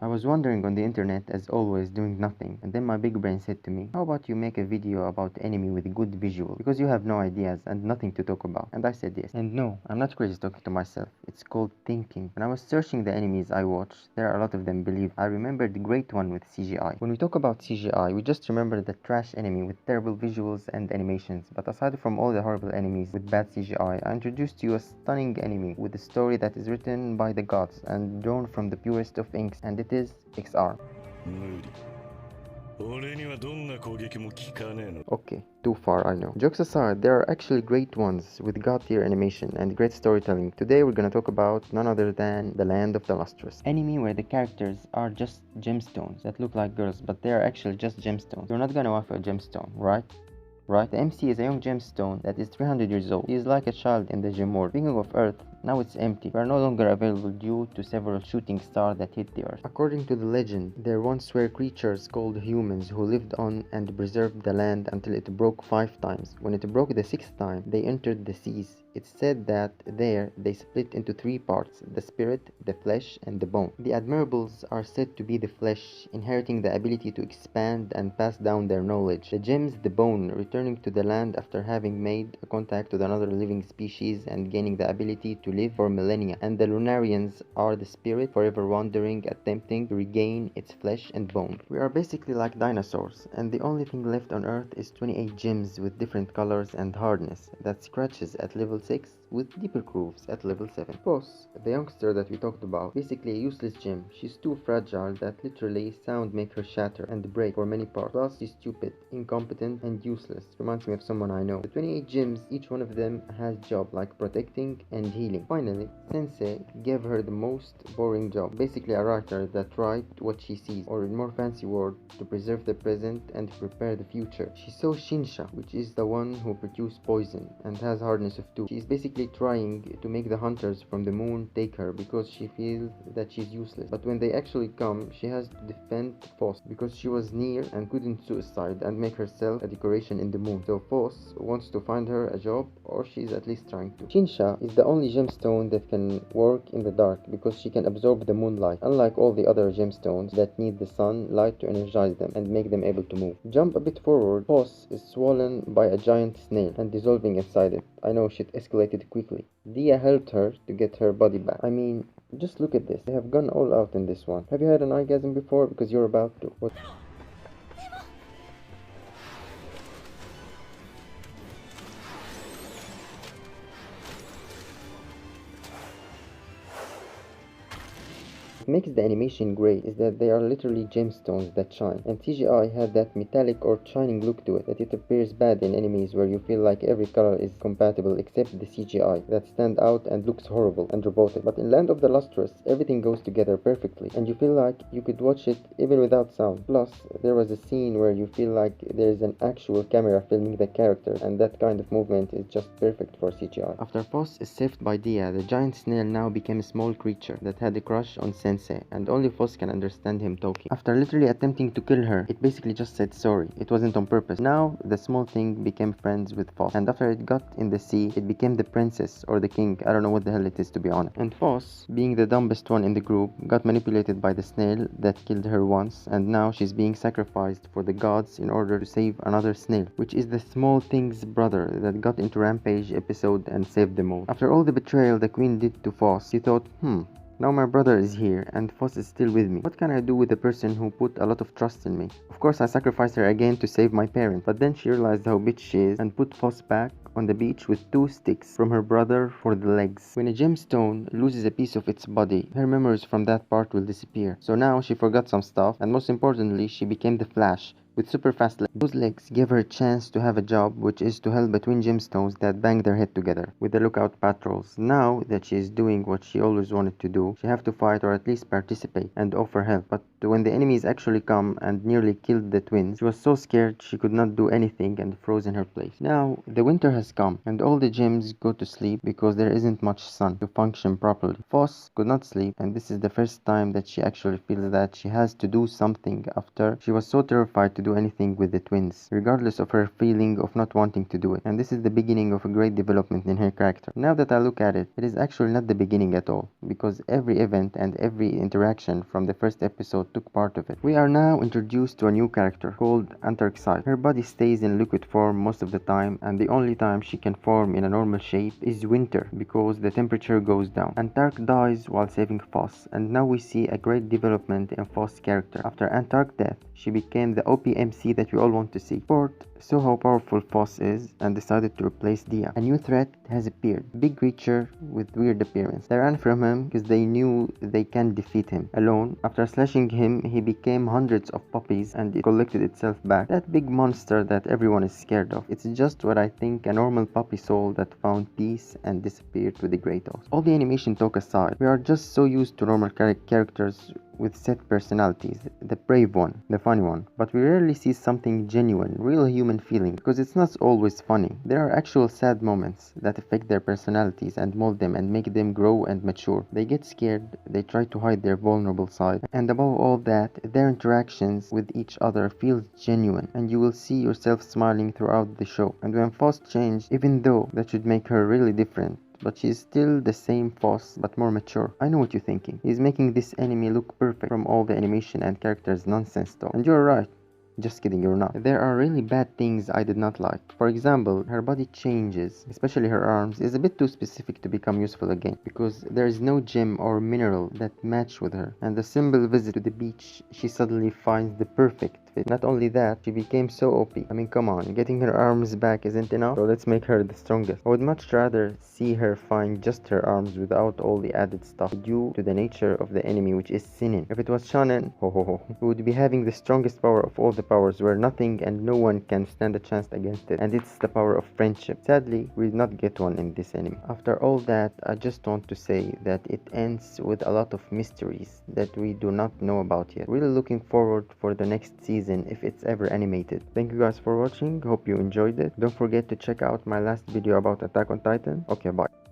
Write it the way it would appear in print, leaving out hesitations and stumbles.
I was wandering on the internet as always doing nothing, and then my big brain said to me, how about you make a video about enemy with good visual, because you have no ideas and nothing to talk about. And I said yes. And no, I'm not crazy talking to myself. It's called thinking. When I was searching the enemies I watched, there are a lot of them, believe. I remembered the great one with CGI. When we talk about CGI, we just remember the trash enemy with terrible visuals and animations. But aside from all the horrible enemies with bad CGI, I introduced you a stunning enemy with a story that is written by the gods and drawn from the purest of inks, and it is XR. Okay, too far, I know. Jokes aside, there are actually great ones with god tier animation and great storytelling. Today we're gonna talk about none other than the Land of the Lustrous. Anime where the characters are just gemstones that look like girls, but they are actually just gemstones. You're not gonna offer a gemstone, right? Right? The MC is a young gemstone that is 300 years old. He is like a child in the gem world. Speaking of Earth, now it's empty. We are no longer available due to several shooting stars that hit the Earth. According to the legend, there once were creatures called humans who lived on and preserved the land until it broke 5 times. When it broke the 6th time, they entered the seas. It's said that there they split into 3 parts, the spirit, the flesh, and the bone. The Admirables are said to be the flesh, inheriting the ability to expand and pass down their knowledge. The gems, the bone, returning to the land after having made a contact with another living species and gaining the ability to live for millennia. And the Lunarians are the spirit, forever wandering, attempting to regain its flesh and bone. We are basically like dinosaurs, and the only thing left on Earth is 28 gems with different colors and hardness that scratches at level 6 with deeper grooves at level 7. Boss, the youngster that we talked about, basically a useless gem. She's too fragile that literally sound make her shatter and break for many parts. Plus, she's stupid, incompetent, and useless. Reminds me of someone I know. The 28 gems, each one of them has job like protecting and healing. Finally, Sensei gave her the most boring job. Basically a writer that writes what she sees, or in more fancy word, to preserve the present and to prepare the future. She saw Shinsha, which is the one who produced poison and has hardness of 2. She is basically trying to make the hunters from the moon take her because she feels that she's useless. But when they actually come, she has to defend Foss because she was near and couldn't suicide and make herself a decoration in the moon. So Foss wants to find her a job, or she's at least trying to. Shinsha is the only gemstone that can work in the dark because she can absorb the moonlight, unlike all the other gemstones that need the sunlight to energize them and make them able to move. Jump a bit forward, Foss is swollen by a giant snail and dissolving inside it. I know shit escalated quickly. Dia helped her to get her body back. I mean, just look at this. They have gone all out in this one. Have you had an orgasm before? Because you're about to. What? What makes the animation great is that they are literally gemstones that shine, and CGI had that metallic or shining look to it that it appears bad in enemies where you feel like every color is compatible except the CGI that stand out and looks horrible and robotic. But in Land of the Lustrous, everything goes together perfectly and you feel like you could watch it even without sound. Plus, there was a scene where you feel like there is an actual camera filming the character, and that kind of movement is just perfect for CGI. After Foss is saved by Dia, the giant snail now became a small creature that had a crush on Sensei, and only Foss can understand him talking. After literally attempting to kill her, it basically just said sorry. It wasn't on purpose. Now, the small thing became friends with Foss, and after it got in the sea, it became the princess or the king. I don't know what the hell it is, to be honest. And Foss, being the dumbest one in the group, got manipulated by the snail that killed her once, and now she's being sacrificed for the gods in order to save another snail, which is the small thing's brother that got into Rampage episode and saved them all. After all the betrayal the queen did to Foss, she thought, now my brother is here and Foss is still with me. What can I do with a person who put a lot of trust in me? Of course I sacrificed her again to save my parent, but then she realized how bitch she is and put Foss back on the beach with 2 sticks from her brother for the legs. When a gemstone loses a piece of its body, her memories from that part will disappear. So now she forgot some stuff, and most importantly, she became the Flash with super fast legs. Those legs gave her a chance to have a job, which is to help between gemstones that bang their head together with the lookout patrols. Now that she is doing what she always wanted to do, she have to fight or at least participate and offer help. But when the enemies actually come and nearly killed the twins, she was so scared she could not do anything and froze in her place. Now the winter has come and all the gems go to sleep because there isn't much sun to function properly. Foss could not sleep, and this is the first time that she actually feels that she has to do something after she was so terrified to do do anything with the twins, regardless of her feeling of not wanting to do it. And this is the beginning of a great development in her character. Now that I look at it, it is actually not the beginning at all, because every event and every interaction from the first episode took part of it. We are now introduced to a new character called Antarctica. Her body stays in liquid form most of the time, and the only time she can form in a normal shape is winter, because the temperature goes down. Antark dies while saving Foss, and now we see a great development in Foss' character. After Antark's death, she became the OPMC that we all want to see. Port saw how powerful Foss is and decided to replace Dia. A new threat has appeared, a big creature with weird appearance. They ran from him because they knew they can't defeat him alone. After slashing him, he became hundreds of puppies and it collected itself back. That big monster that everyone is scared of. It's just what I think, a normal puppy soul that found peace and disappeared with the Kratos. All the animation talk aside, we are just so used to normal characters with set personalities, the brave one, the funny one, but we rarely see something genuine, real human feeling, because it's not always funny. There are actual sad moments that affect their personalities and mold them and make them grow and mature. They get scared, they try to hide their vulnerable side, and above all that, their interactions with each other feels genuine, and you will see yourself smiling throughout the show. And when Foss changed, even though that should make her really different, but she's still the same Foss, but more mature. I know what you're thinking. He's making this enemy look perfect from all the animation and characters nonsense though. And you're right. Just kidding, you're not. There are really bad things I did not like. For example, her body changes, especially her arms, is a bit too specific to become useful again, because there is no gem or mineral that match with her. And the simple visit to the beach, she suddenly finds the perfect fit. Not only that, she became so OP. I mean, come on, getting her arms back isn't enough, so let's make her the strongest. I would much rather see her find just her arms without all the added stuff due to the nature of the enemy, which is Sinin. If it was Shonen, we would be having the strongest power of all the powers where nothing and no one can stand a chance against it, and it's the power of friendship. Sadly, we did not get one in this anime. After all that, I just want to say that it ends with a lot of mysteries that we do not know about yet. Really looking forward for the next season if it's ever animated. Thank you guys for watching, hope you enjoyed it. Don't forget to check out my last video about Attack on Titan. Okay, bye.